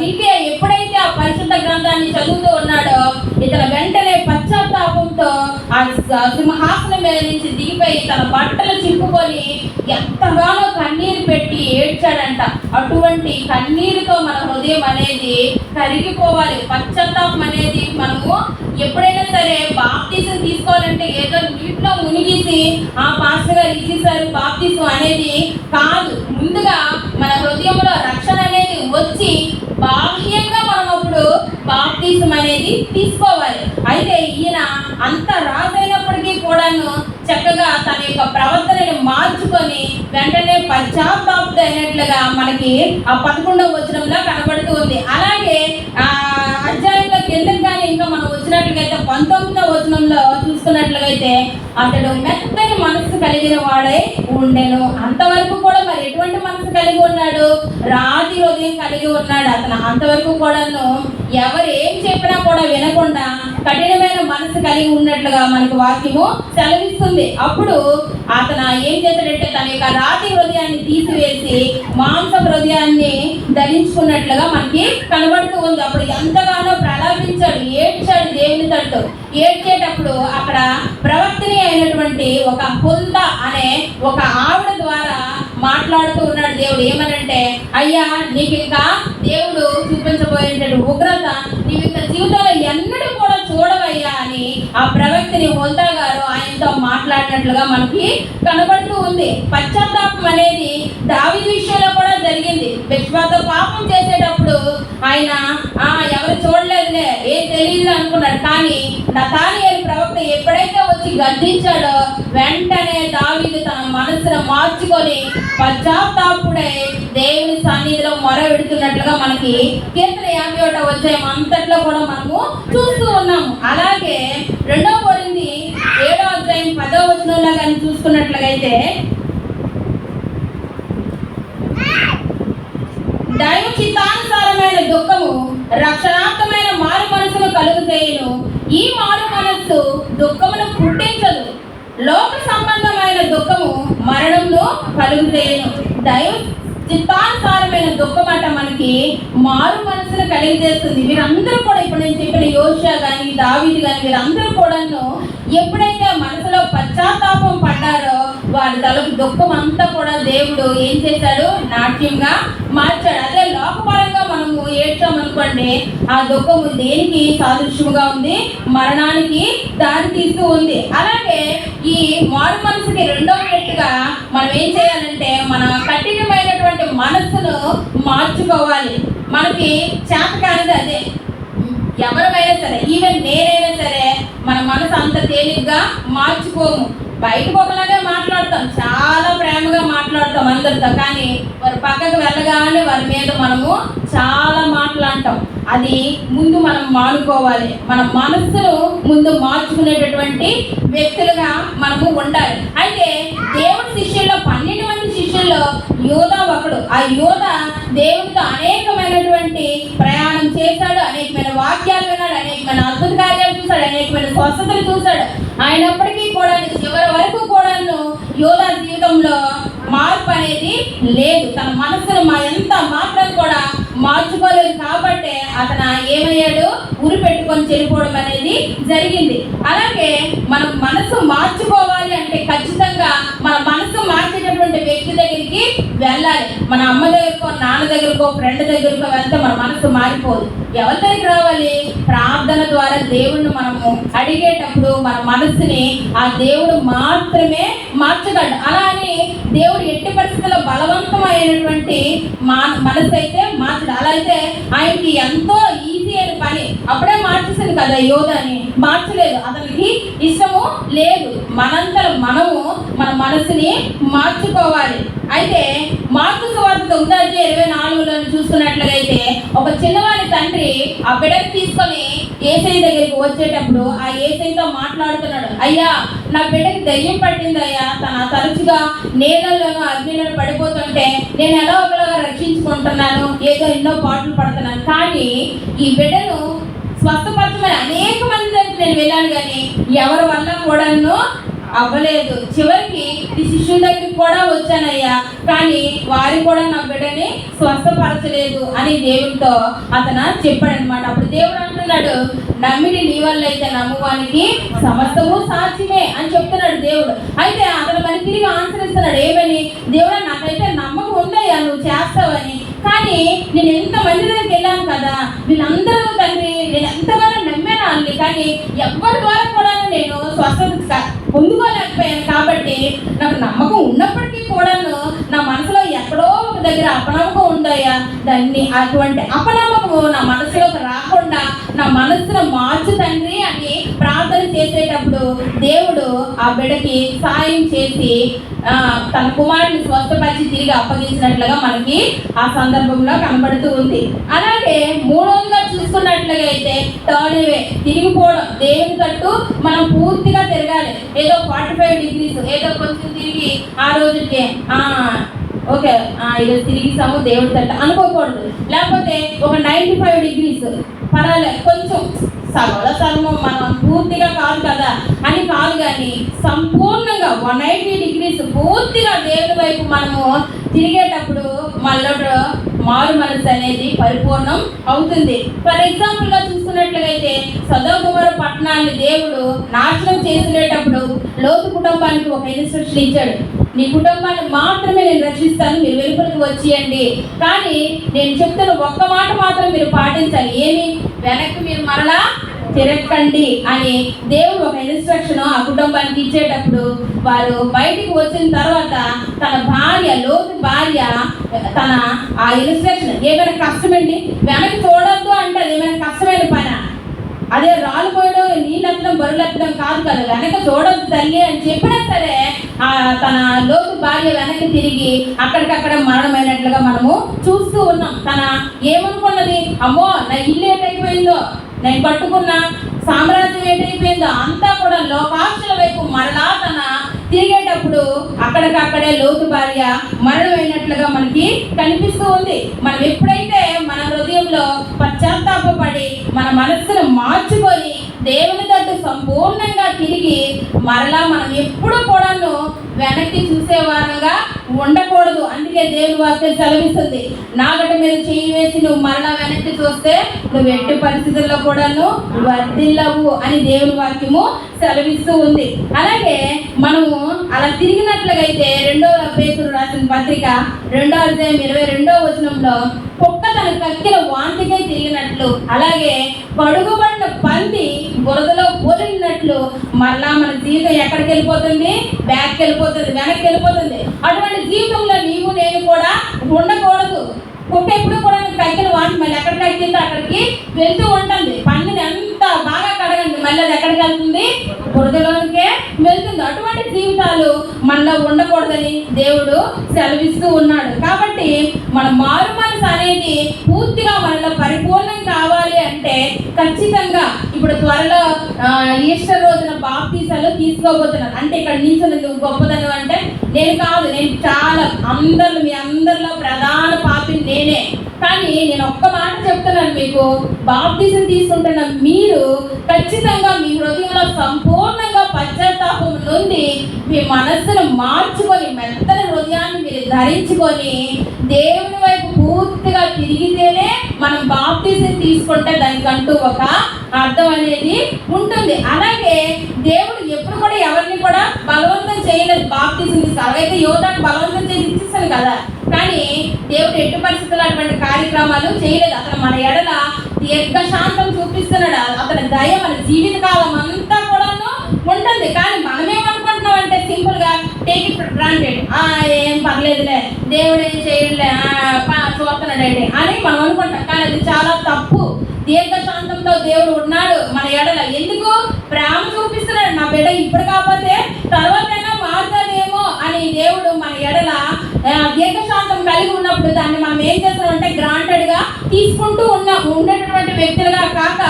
A: హిల్కీయా ఎప్పుడైతే ఆ పరిశుద్ధ గ్రంథాన్ని చదువుతూ ఉన్నాడో ఇతను వెంటనే పశ్చాత్తాపంతో ఆ సింహాసనం మీద నుంచి దిగిపోయి తన బట్టలు చింపుకొని ఎంతగానో కన్నీరు పెట్టి ఏడ్చాడంట. అటువంటి కన్నీరుతో మన హృదయం అనేది కరిగిపోవాలి. పశ్చాత్తాపం అనేది మనము ఎప్పుడైనా సరే బాప్తిసం తీసుకోవాలంటే ఏదో నీటిలో మునిగేసి ఆ పాస్టర్ గారు ఇచ్చేసారు బాప్తిసం అనేది కాదు. ముందుగా మన హృదయంలో రక్షణ అనేది వచ్చి బాహ్యంగా మనం అప్పుడు బాప్తిసం అనేది తీసుకోవాలి. అయితే ఈయన అంత రాజైనప్పటికీ కూడాను చక్కగా తన యొక్క ప్రవర్తనని మార్చుకొని వెంటనే పశ్చాత్తాపం అయినట్లుగా మనకి ఆ 11వ వచనంలో కనబడుతూ ఉంది. అలాగే ఆ అధ్యాయంలో కిందకి కానీ ఇంకా మనం వచ్చినట్లయితే 19వ వచనంలో చూసుకున్నట్లయితే అతడు మెత్తని మనసు కలిగిన వాడై ఉండెను. అంతవరకు కూడా మరి ఎటువంటి మనసు కలిగి ఉన్నాడు? రాతి హృదయం కలిగి ఉన్నాడు. అతను అంతవరకు కూడాను ఎవరు ఏం చెప్పినా కూడా వినకుండా కఠినమైన మనసు కలిగి ఉన్నట్లుగా మనకు వాక్యము సెలవిస్తుంది. అప్పుడు అతను ఏం చేశాడంటే తన యొక్క రాతి హృదయాన్ని తీసివేసి మాంస హృదయాన్ని ధరించుకున్నట్లుగా మనకి కనబడుతూ ఉంది. అప్పుడు ఎంతగానో ప్రలాపించాడు, ఏడ్చాడు దేవుని తట్టు. ఏడ్చేటప్పుడు అక్కడ ప్రవక్తిని అయినటువంటి ఒక హుల్దా అనే ఒక ఆవిడ ద్వారా మాట్లాడుతూ ఉన్నాడు దేవుడు. ఏమనంటే, అయ్యా నీకు ఇంకా దేవుడు చూపించబోయేటటువంటి ఉగ్రత నీవు ఇంకా జీవితంలో ఎన్నడూ కూడా చూడవయ్యా అని ఆ ప్రవక్తిని హుల్దా గారు ఆయనతో మాట్లాడినట్లుగా మనకి కనబడుతూ ఉంది. పశ్చాత్తాపం అనేది దావీదు విషయంలో కూడా జరిగింది. బెత్షెబాతో పాపం చేసేటప్పుడు ఆయన ఎవరు చూడలేదులే, ఏం తెలియదు అనుకున్నాడు. కానీ నతానియేలు ప్రవక్త ఎప్పుడైతే వచ్చి గద్దించాడో వెంటనే దావీదు తన మనసును మార్చుకొని పశ్చాత్తాపుడై దేవుని సన్నిధిలో మొర పెడుతున్నట్లుగా మనకి కీర్తన 51వ అధ్యాయం అంతట్లో కూడా మనము చూస్తూ ఉన్నాము. అలాగే 2 కొరింథీ 7వ అధ్యాయం 10వ వచనంలో కానీ చూసుకున్నట్లయితే, దైవ చిత్తానుసారమైన దుఃఖము రక్షణార్థమైన మారు మనసును కలుగు చేయును. ఈ మారు మనస్సు దుఃఖమును పుట్టించదు. లోక సంబంధమైన దుఃఖము మరణంలో కలుగు చేయును. దైవ చిత్తానుసారమైన దుఃఖం అట మనకి మారు మనసును కలిగజేస్తుంది. వీరందరూ కూడా ఇప్పుడు నేను చెప్పిన యోషియా కానీ దావీదు కానీ వీరందరూ కూడాను ఎప్పుడైతే మనసులో పశ్చాత్తాపం పడ్డారో వారి తలకు దుఃఖం అంతా కూడా దేవుడు ఏం చేశాడు, నాట్యంగా మార్చాడు. అదే లోకపరంగా మనము ఏడ్చామనుకోండి, ఆ దుఃఖము దేనికి సాదృశ్యంగా ఉంది, మరణానికి దారి తీస్తూ ఉంది. అలాగే ఈ మారు మనసుకి రెండవ రెట్టుగా మనం ఏం చేయాలంటే మన కఠినమైనటువంటి మనస్సును మార్చుకోవాలి. మనకి చేత కానిది అదే. ఎవరైనా సరే, ఈవెన్ నేనైనా సరే మన మనసు అంత తేలిగ్గా మార్చుకోము. బయటకు ఒకలాగే మాట్లాడతాం, చాలా ప్రేమగా మాట్లాడతాం అందరితో. కానీ వారి పక్కకు వెళ్ళగానే వారి మీద మనము చాలా మాట్లాడతాం. అది ముందు మనం మానుకోవాలి. మన మనస్సును ముందు మార్చుకునేటటువంటి వ్యక్తులుగా మనము ఉండాలి. అయితే దేవుడి శిష్యుల్లో 12 మంది శిష్యుల్లో యోధా ఒకడు. ఆ యోధా దేవుడితో అనేకమైనటువంటి ప్రయాణం చేశాడు, అనేకమైన వాక్యాలు విన్నాడు, అనేకమైన అద్భుత కార్యాలు చూశాడు, అనేకమైన స్వస్థతలు చూశాడు. అయినప్పటికీ కూడా చివరి వరకు కూడాను యోధా జీవితంలో మార్పు అనేది లేదు. తన మనసును ఎంత మాత్రం కూడా మార్చుకోలేదు. కాబట్టి అతను ఏమయ్యాడు, ఉరి పెట్టుకొని చనిపోవడం అనేది జరిగింది. అలాగే మనం మనసు మార్చుకోవాలి అంటే ఖచ్చితంగా మన మనసు మార్చేటటువంటి వ్యక్తి దగ్గరికి వెళ్ళాలి. మన అమ్మ దగ్గరకో, నాన్న దగ్గరకో, ఫ్రెండ్ దగ్గరకో వెళ్తే మన మనసు మారిపోదు. ఎవరి దగ్గరికి రావాలి? ప్రార్థన ద్వారా దేవుణ్ణి మనము అడిగేటప్పుడు మన మనసుని ఆ దేవుడు మాత్రమే మార్చగలడు. అలా అని దేవుడు ఎట్టి పరిస్థితుల్లో బలవంతమైనటువంటి మనసు అయితే మార్చడు. అలా అయితే ఆయనకి ఎంతో ఈజీ అయిన పని. అప్పుడే మార్చేసింది కదా యోధాని, మార్చలేదు. అతనికి ఇష్టము లేదు. మనంతలో మనము మన మనసుని మార్చుకోవాలి. అయితే మార్కు సువార్త 9:24 చూసుకున్నట్లయితే ఒక చిన్నవాడి తండ్రి ఆ బిడ్డను తీసుకొని యేసయ్య దగ్గరికి వచ్చేటప్పుడు ఆ యేసయ్యతో మాట్లాడుతున్నాడు. అయ్యా, నా బిడ్డకి దయ్యం పట్టింది అయ్యా, తన తరచుగా నీళ్ళలోనూ అగ్నిలో పడిపోతుంటే నేను ఎలా ఒకలాగా రక్షించుకుంటున్నాను, ఏదో ఎన్నో పాటలు పడుతున్నాను. కానీ ఈ బిడ్డను స్వస్థపరచమని అనేక మంది దగ్గరికి నేను వెళ్ళాను, కానీ ఎవరి వల్ల కూడాను అవ్వలేదు. చివరికి ఈ శిష్యుల దగ్గరికి కూడా వచ్చానయ్యా, కానీ వారి కూడా నా బిడ్డని స్వస్థపరచలేదు అని దేవుడితో అతను చెప్పాడనమాట. అప్పుడు దేవుడు అంటున్నాడు, నమ్మిడి నీ వల్ల అయితే నమ్మువానికి సమస్తము సాధ్యమే అని చెప్తున్నాడు దేవుడు. అయితే అతను మరి తిరిగి ఆన్సర్ ఇస్తున్నాడు. ఏమని? దేవుడా, నాకైతే నమ్మకం ఉందయ్యా నువ్వు చేస్తావని. కానీ నేను ఎంతమంది దగ్గరికి వెళ్ళాను కదా, వీళ్ళందరూ తండ్రి నేను ఎంతగానో నమ్మాను అల్లి, కానీ ఎవరి ద్వారా కూడా నేను స్వస్థత పొందుకోలేకపోయాను. కాబట్టి నాకు నమ్మకం ఉన్నప్పటికీ కూడాను నా మనసులో ఎక్కడో ఒక దగ్గర అపనమ్మకం ఉందయ్యా. దాన్ని అటువంటి అపనమ్మకము నా మనసులోకి రాకుండా నా మనసును మార్చు తండ్రి అని ప్రార్థన చేసేటప్పుడు దేవుడు ఆ బిడ్డకి సాయం చేసి తన కుమారుని స్వస్థపరిచి తిరిగి అప్పగించినట్లుగా మనకి ఆ సందర్భంలో కనబడుతూ ఉంది. అలాగే మూడవదిగా చూసుకున్నట్లుగా అయితే థర్డ్ వే, తిరిగిపోవడం. దేవుని తట్టు మనం పూర్తిగా తిరగాలి. ఏదో 45 degrees ఏదో కొంచెం తిరిగి ఆ రోజుకి ఓకే ఈరోజు తిరిగిస్తాము దేవుడి తట్ట అనుకోకూడదు. లేకపోతే ఒక 95 degrees పర్వాలేదు, కొంచెం సగము మనం పూర్తిగా కాదు కదా అని కాదు, కానీ సంపూర్ణంగా 180 degrees పూర్తిగా దేవుడి వైపు మనము తిరిగేటప్పుడు మనలో మారు మనసు అనేది పరిపూర్ణం అవుతుంది. ఫర్ ఎగ్జాంపుల్గా చూసుకున్నట్లయితే సొదొమ గొమొర్రా పట్టణాన్ని దేవుడు నాశనం చేసేటప్పుడు లోతు కుటుంబానికి ఒక ఇన్స్ట్రక్షన్ ఇచ్చాడు. నీ కుటుంబాన్ని మాత్రమే నేను రక్షిస్తాను, మీరు వెలుపలికి వచ్చేయండి, కానీ నేను చెప్తున్న ఒక్క మాట మాత్రం మీరు పాటించాలి. ఏమి? వెనక్కి మీరు మరలా తిరగకండి అని దేవుడు ఒక ఇన్స్ట్రక్షన్ ఆ కుటుంబానికి ఇచ్చేటప్పుడు వారు బయటికి వచ్చిన తర్వాత తన భార్య, లోతు భార్య, తన ఆ ఇన్స్ట్రక్షన్ ఏమైనా కష్టమండి, వెనక్కి చూడొద్దు అంటే అది ఏమైనా కష్టమైన పని? అదే రాళ్ళు పోయడం, నీళ్ళు ఎత్తడం, బరువులు ఎత్తడం కాదు కదా, వెనక చూడొద్దు తల్లి అని చెప్పినా సరే తన లోతు భార్య వెనక్కి తిరిగి అక్కడికక్కడ మరణమైనట్లుగా మనము చూస్తూ ఉన్నాం. తన ఏమనుకున్నది, అమ్మో నా ఇల్లు ఏటైపోయిందో, నేను పట్టుకున్న సామ్రాజ్యం ఏటైపోయిందో, అంతా కూడా లోకాక్షల వైపు మరలా తన తిరిగేటప్పుడు అక్కడికక్కడే లోతు భార్య మరణమైనట్లుగా మనకి కనిపిస్తూ ఉంది. మనం ఎప్పుడైతే మన హృదయంలో పశ్చాత్తాపడి మన మనస్సును మార్చుకొని దేవుని తట్టు సంపూర్ణంగా తిరిగి మరలా మనం ఎప్పుడు కూడాను వెనక్కి చూసేవారంగా ఉండకూడదు. అందుకే దేవుని వాక్యం సెలవిస్తుంది, నాగట మీద చేయి వేసి నువ్వు మరలా వెనక్కి చూస్తే నువ్వు ఎట్టి పరిస్థితుల్లో కూడాను వర్ధిల్లవు అని దేవుని వాక్యము సెలవిస్తూ ఉంది. అలాగే మనము అలా తిరిగినట్లయితే 2వ పేతురు రాసిన పత్రిక 2వ అధ్యాయం 22వ వచనంలో కుక్క తన కక్కిల వాంతికై తిరిగినట్లు, అలాగే పడుగుబడిన పంది బురదలో పొరిగినట్లు మరలా మన జీవితం ఎక్కడికి వెళ్ళిపోతుంది? బ్యాక్కి వెళ్ళిపోతుంది, వెనక్కి వెళ్ళిపోతుంది. అటువంటి జీవితంలో నీవు నేను కూడా ఉండకూడదు. కుక్క ఎప్పుడు కూడా కక్కిన వాంతి మళ్ళీ ఎక్కడికి ఎక్కిందో అక్కడికి వెళ్తూ ఉంటుంది. పందిని ఎంత బాగా కడగండి, మళ్ళీ అది ఎక్కడికి వెళ్తుంది? బురదలోనికే వెళ్తుంది. అటువంటి జీవితాలు మనలో ఉండకూడదని దేవుడు సెలవిస్తూ ఉన్నాడు. కాబట్టి మన మారు మనసు అనేది పూర్తిగా మనలో పరిపూర్ణం కావాలి అంటే ఖచ్చితంగా ఇప్పుడు త్వరలో ఈస్టర్ రోజున బాప్తీసాలు తీసుకోబోతున్నాను. అంటే ఇక్కడ నుంచి నువ్వు గొప్పదను అంటే నేను కాదు, నేను చాలా మీ అందరిలో ప్రధాన పాపిని నేనే. కానీ నేను ఒక్క మాట చెప్తున్నాను మీకు, బాప్తీసం తీసుకుంటున్న మీరు ఖచ్చితంగా మీ హృదయంలో సంపూర్ణంగా పశ్చాత్తాపం నుండి మీ మనస్సును మార్చుకొని మెత్తని హృదయాన్ని మీరు ధరించుకొని దేవుని వైపు పూర్తిగా తిరిగితేనే మనం బాప్తీసం తీసుకుంటే దానికంటూ ఒక అర్థం అనేది ఉంటుంది. అలాగే దేవుడు ఎప్పుడు కూడా ఎవరిని కూడా బలవంతం చేయలేదు బాప్తీసం తీసుకో. అలాగైతే యోధాకు బలవంతం చేసి ఇచ్చేస్తాను కదా, కానీ దేవుడు ఎట్టి పరిస్థితుల్లో అటువంటి కార్యక్రమాలు చేయలేదు. అతను మన ఎడల దీర్ఘశాంతం చూపిస్తున్నాడు. అతని దయ మన జీవితకాలం అంతా కూడాను ఉంటుంది. కానీ మనమేమనుకుంటున్నాం అంటే సింపుల్గా టేక్ ఇట్ ఫర్ గ్రాంటెడ్, ఏం పర్లేదులే, దేవుడు ఏం చేయలే, చూస్తున్నాడండి అని మనం అనుకుంటాం. కానీ అది చాలా తప్పు. దీర్ఘశాంతంతో దేవుడు ఉన్నాడు మన ఎడల. ఎందుకు? ప్రేమ చూపిస్తున్నాడు. నా బిడ్డ ఇప్పుడు కాకపోతే తర్వాతైనా మారుతుందేమో అని దేవుడు మన ఎడల దీర్ఘశాంతం కలిగి ఉన్నప్పుడు దాన్ని మనం ఏం చేస్తామంటే గ్రాంటెడ్గా తీసుకుంటూ ఉండేటటువంటి వ్యక్తులుగా కాక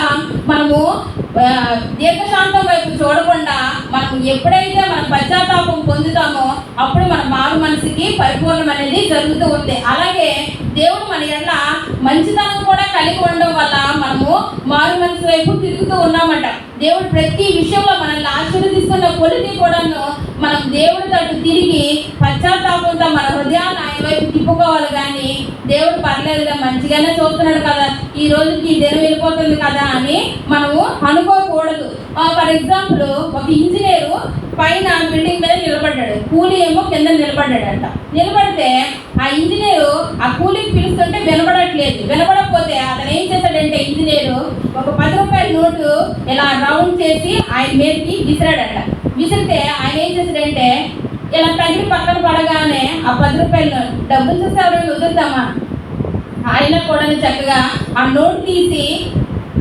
A: మనము దీర్ఘశాంతం వైపు చూడకుండా మనం ఎప్పుడైతే మనం పశ్చాత్తాపం పొందుతామో అప్పుడు మన మారు మనసుకి పరిపూర్ణం అనేది జరుగుతూ ఉంది. అలాగే దేవుడు మన ఎడల మంచితనం కూడా కలిగి ఉండడం వల్ల మనము మారు మనసు వైపు తిరుగుతూ ఉన్నామట. దేవుడు ప్రతి విషయంలో మనల్ని ఆశీర్వదిస్తున్న కొలిది కూడాను మనం దేవుడి తట్టు తిరిగి పశ్చాత్తాపంతో మన హృదయాన్ని ఆయన వైపు తిప్పుకోవాలి. కానీ దేవుడు పర్లేదుగా మంచిగానే చూస్తున్నాడు కదా, ఈ రోజుకి ఈ దినం వెళ్ళిపోతుంది కదా అని మనము అనుకోకూడదు. ఫర్ ఎగ్జాంపుల్ ఒక ఇంజనీరు పైన బిల్డింగ్ మీద నిలబడ్డాడు, కూలీ ఏమో కింద నిలబడ్డాడంట. నిలబడితే ఆ ఇంజనీరు ఆ కూలీకి పిలుస్తుంటే వినబడకపోతే అతను ఏం చేశాడంటే ఇంజనీరు ఒక 10 రూపాయల నోటు ఇలా రౌండ్ చేసి ఆయన మీదకి విసిరాడట. విసిరితే ఆయన ఏం చేశాడంటే ఇలా తగిలి పక్కన పడగానే ఆ 10 రూపాయల నోటు డబ్బులు చూస్తే ఎవరైనా వదులుతామా? ఆయన కూడా చక్కగా ఆ నోటు తీసి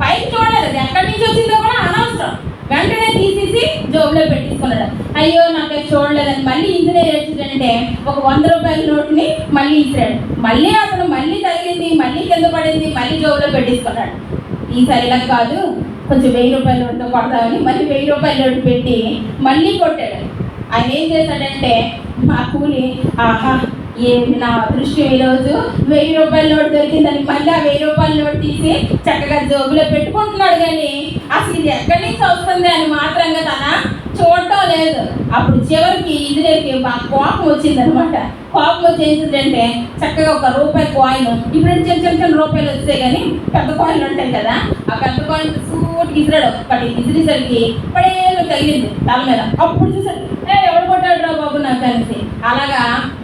A: పైకి చూడాలి, అది ఎక్కడి నుంచి వచ్చిందో కూడా అనవసరం, వెంటనే తీసేసి జోబులో పెట్టించుకున్నాడు. అయ్యో నాకు చూడలేదని మళ్ళీ ఇంజనీర్ వచ్చిందంటే ఒక 100 రూపాయల నోటుని మళ్ళీ ఇచ్చాడు. మళ్ళీ అతను మళ్ళీ తగిలింది, మళ్ళీ కింద పడింది, మళ్ళీ జోబులో పెట్టించుకున్నాడు. ఈసారి ఇలా కాదు, కొంచెం 1000 రూపాయల నోటుతో కొడతామని మళ్ళీ 1000 రూపాయల నోటు పెట్టి మళ్ళీ కొట్టాడు. ఆయన ఏం చేశాడంటే మా కూలి, ఆహా ఏమి నా అదృష్టం, ఈరోజు 1000 రూపాయల నోటు దొరికిందని మళ్ళీ ఆ 1000 రూపాయల నోటు తీసి చక్కగా జోబులో పెట్టుకుంటున్నాడు. కానీ అసలు ఇది ఎక్కడి నుంచి వస్తుంది అని మాత్రంగా తన చూడటం లేదు. అప్పుడు చివరికి ఇంజనీర్కి బాగా కోపం వచ్చిందనమాట. కోపం వచ్చేసిందంటే చక్కగా ₹1 కాయిన్, ఇప్పుడు చిన్న చిన్న రూపాయలు వస్తాయి కానీ పెద్ద కాయిన్లు ఉంటాయి కదా, ఆ పెద్ద కాయిన్ సూట్ ఇసిరాడు. ఒకటి ఇసిరేసరికి పడేలు తగిలింది తల మీద. అప్పుడు చూసాడు, ఎవడు కొట్టాడు రా బాబు నాకు అనేసి. అలాగా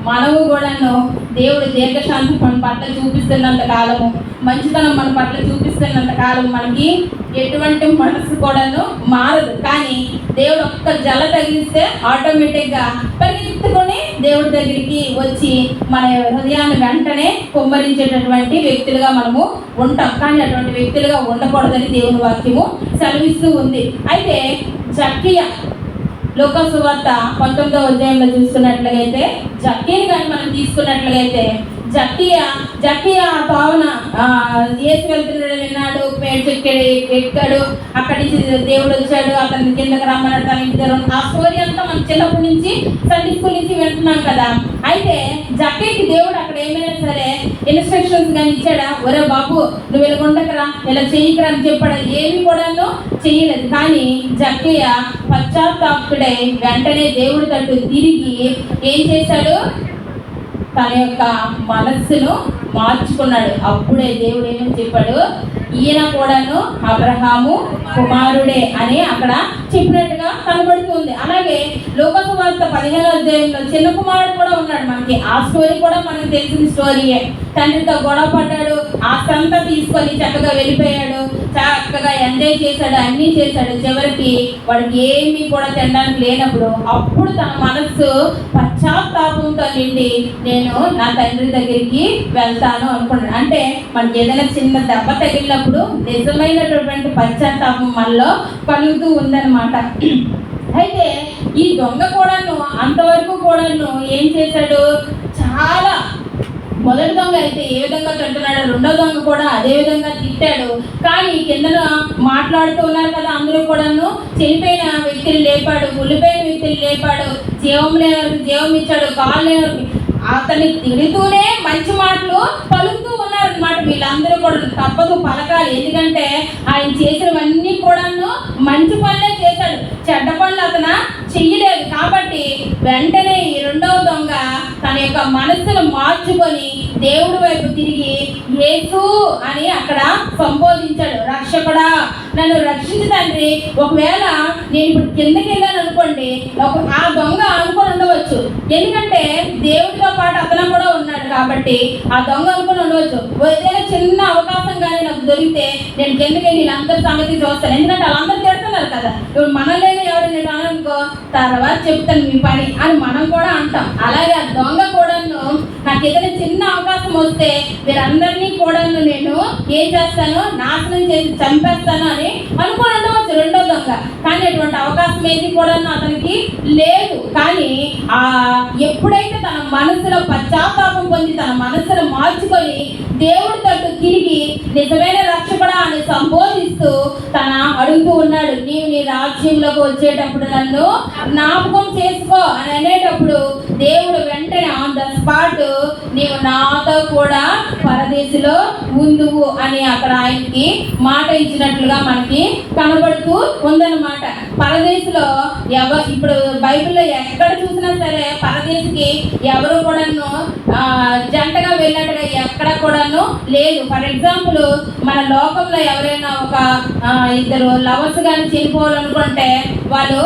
A: మనము కూడాను దేవుడు దీర్ఘశాంతి మన పట్ల చూపిస్తున్నంత కాలము, మంచితనం మన పట్ల చూపిస్తున్నంత కాలం మనకి ఎటువంటి మనసు కూడాను మారదు. కానీ దేవుడు ఒక్క జల తగిలిస్తే ఆటోమేటిక్గా పరిగెత్తుకొని దేవుడి దగ్గరికి వచ్చి మన హృదయాన్ని వెంటనే కుమ్మరించేటటువంటి వ్యక్తులుగా మనము ఉంటాం. కానీ అటువంటి వ్యక్తులుగా ఉండకూడదని దేవుని వాక్యము సెలవిస్తూ ఉంది. అయితే జక్కయ్య లూకా సువార్త 19వ అధ్యాయంలో చూస్తున్నట్లయితే జక్కయ్యని కానీ మనం తీసుకున్నట్లయితే జక్కయ్య పావన యేసు వెళ్తున్నాడు విన్నాడు, పేరు ఎక్కాడు, అక్కడి నుంచి దేవుడు వచ్చాడు, అతని కిందకి రమ్మన్నాడు, తన ఇంటి దగ్గర. ఆ స్టోరీ అంతా మనం చిన్నప్పటి నుంచి సండే స్కూల్ నుంచి వింటున్నాం కదా. అయితే జక్కయ్యకి దేవుడు అక్కడ ఏమైనా సరే ఇన్స్ట్రక్షన్స్ కానీ ఇచ్చాడా, ఒరే బాబు నువ్వు ఇలా ఉండకరా, ఇలా చేయకరా అని చెప్పాడు? ఏమి కూడాను చేయలేదు. కానీ జక్కయ్య పశ్చాత్తాపుడై వెంటనే దేవుడి తట్టు తిరిగి ఏం చేశాడు, తన యొక్క మనస్సును మార్చుకున్నాడు. అప్పుడే దేవుడు ఏమని చెప్పాడు, ఈయన కూడాను అబ్రహాము కుమారుడే అని అక్కడ చెప్పినట్టుగా కనబడుతుంది. అలాగే లూకా సువార్త 15వ అధ్యాయంలో చిన్న కుమారుడు కూడా ఉన్నాడు మనకి. ఆ స్టోరీ కూడా మనకు తెలిసిన స్టోరీయే. తండ్రితో గొడవ పడ్డాడు, ఆస్తంతా తీసుకొని చక్కగా వెళ్ళిపోయాడు, చక్కగా ఎంజాయ్ చేశాడు, అన్నీ చేశాడు. చివరికి వాడికి ఏమీ కూడా తినడానికి లేనప్పుడు అప్పుడు తన మనస్సు పశ్చాత్తాపంతో నిండి నేను నా తండ్రి దగ్గరికి వెళ్తాను అనుకున్నాడు. అంటే మనకి ఏదైనా చిన్న దెబ్బ తగిలినప్పుడు నిజమైనటువంటి పశ్చాత్తాపం మనలో కలుగుతూ ఉందన్నమాట. అయితే ఈ దొంగ కూడాను అంతవరకు కూడాను ఏం చేశాడు, చాలా మొదటి దొంగ అయితే ఏ విధంగా తింటున్నాడు, రెండో దొంగ కూడా అదే విధంగా తిట్టాడు. కానీ కిందన మాట్లాడుతూ ఉన్నారు కదా, అందరూ కూడాను చనిపోయిన వ్యక్తిని లేపాడు, కుళ్ళిపోయిన వ్యక్తిని లేపాడు, జీవం లేని జీవం ఇచ్చాడు, కాళ్ళు లేని అతన్ని తిడుతూనే మంచి మాటలు పలుకుతూ ఉన్నారనమాట. వీళ్ళందరూ కూడా తప్పదు పలకాలి, ఎందుకంటే ఆయన చేసినవన్నీ కూడాను మంచి పనులే చేశాడు, చెడ్డ పనులు అతను చెయ్యలేదు. కాబట్టి వెంటనే ఈ రెండవ దొంగ తన యొక్క మనస్సును మార్చుకొని దేవుడి వైపు తిరిగి యేసు అని అక్కడ సంబోధించాడు. రక్షకుడా, నన్ను రక్షించు తండ్రి. ఒకవేళ నేను ఇప్పుడు కిందకి వెళ్ళాను అనుకోండి, ఆ దొంగ అనుకొని ఉండవచ్చు, ఎందుకంటే దేవుడితో పాటు అతను కూడా ఉన్నాడు కాబట్టి ఆ దొంగ అనుకుని ఉండవచ్చు. ఏదైనా చిన్న అవకాశం కానీ నాకు దొరికితే నేను కిందకి వెళ్ళి వీళ్ళందరి సంగతి చూస్తాను, ఎందుకంటే వాళ్ళందరూ తిడుతున్నారు కదా. ఇప్పుడు మనల్ని ఎవరు నేను అనుకో, తర్వాత చెప్తాను మీ పని అని మనం కూడా అంటాం. అలాగే ఆ దొంగ కూడాను నాకు ఏదైనా చిన్న అవకాశం వస్తే వీరందరినీ కూడాను నేను ఏం చేస్తాను, నాశనం చేసి చంపేస్తాను అని అనుకుని ఉండవచ్చు రెండో దొంగ. కానీ అటువంటి అవకాశం ఏది కూడా అతనికి లేదు. కానీ ఎప్పుడైతే తన మనసులో పశ్చాత్తాపం పొంది తన మనసును మార్చుకొని దేవుడి తట్టు తిరిగి నిజమైన రక్షకుడా అని సంబోధిస్తూ తన అడుగుతూ ఉన్నాడు, నీవు నీ రాజ్యంలోకి వచ్చేటప్పుడు నన్ను జ్ఞాపకం చేసుకో అని అనేటప్పుడు దేవుడు వెంటనే ఆన్ ద స్పాట్ నీవు నాతో కూడా పరదేశిలో ఉందువు అని అక్కడ ఆయనకి మాట ఇచ్చినట్లుగా మనకి కనబడుతూ ఉందన్నమాట. పరదేశిలో ఇప్పుడు బైబిల్లో ఎక్కడ చూసినా సరే పరదేశికి ఎవరు కూడాను జంటగా వెళ్ళినట్టుగా ఎక్కడ కూడాను లేదు. ఫర్ ఎగ్జాంపుల్ మన లోకంలో ఎవరైనా ఒక ఇద్దరు లవర్స్ కానీ చనిపోవాలనుకుంటే వాళ్ళు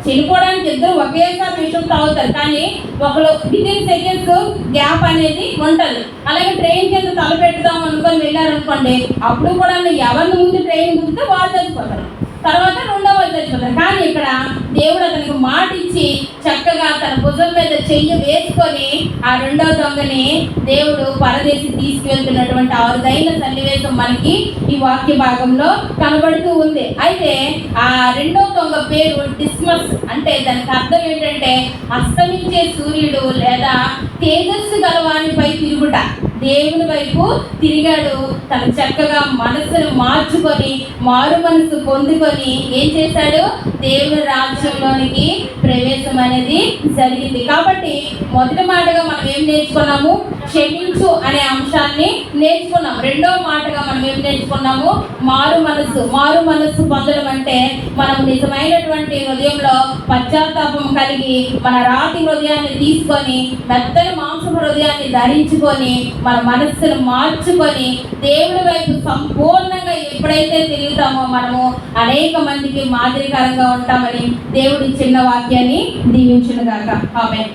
A: చనిపోవడానికి ఇద్దరు ఒకేసారి విషయం తాగుతారు, కానీ ఒకరు వితిన్ సెకండ్స్ గ్యాప్ అనేది ఉంటుంది. అలాగే ట్రైన్ కింద తలపెట్టుదాం అనుకొని వెళ్ళారనుకోండి, అప్పుడు కూడా ఎవరిని ముందు ట్రైన్ ముందుతో వాళ్ళు చచ్చిపోతారు, తర్వాత రెండో వాళ్ళు చచ్చిపోతారు. కానీ ఇక్కడ దేవుడు అతనికి మాట ఇచ్చి చక్కగా తన భుజం మీద చెయ్యి వేసుకొని ఆ రెండో దొంగని దేవుడు పరదేశి తీసుకువెళ్తున్నటువంటి అరుదైన సన్నివేశం మనకి ఈ వాక్య భాగంలో కనబడుతూ ఉంది. అయితే ఆ రెండో దొంగ పేరు డిస్మస్. అంటే దానికి అర్థం ఏంటంటే అస్తమించే సూర్యుడు లేదా తేజస్సు గలవానిపై తిరుగుట. దేవుని వైపు తిరిగాడు, తను చక్కగా మనసును మార్చుకొని మారు మనసు పొందుకొని తీసుకొని ఏం చేశాడు? దేవుని రాజ్యంలోనికి ప్రవేశం అనేది జరిగింది. కాబట్టి మొదటి మాటగా మనం ఏం నేర్చుకున్నాము? క్షమించు అనే అంశాన్ని నేర్చుకున్నాం. రెండో మాటగా మనం ఏం నేర్చుకున్నాము? మారు మనస్సు పొందడం అంటే మనం నిజమైనటువంటి హృదయంలో పశ్చాత్తాపం కలిగి మన రాతి హృదయాన్ని తీసుకొని మెత్తని మాంసపు హృదయాన్ని ధరించుకొని మన మనస్సును మార్చుకొని దేవుడి వైపు సంపూర్ణంగా ఎప్పుడైతే తిరుగుతామో మనము అనేక మందికి మాదిరికరంగా ఉంటామని దేవుడి చిన్న వాక్యాన్ని దీవించును గాక. ఆమేన్.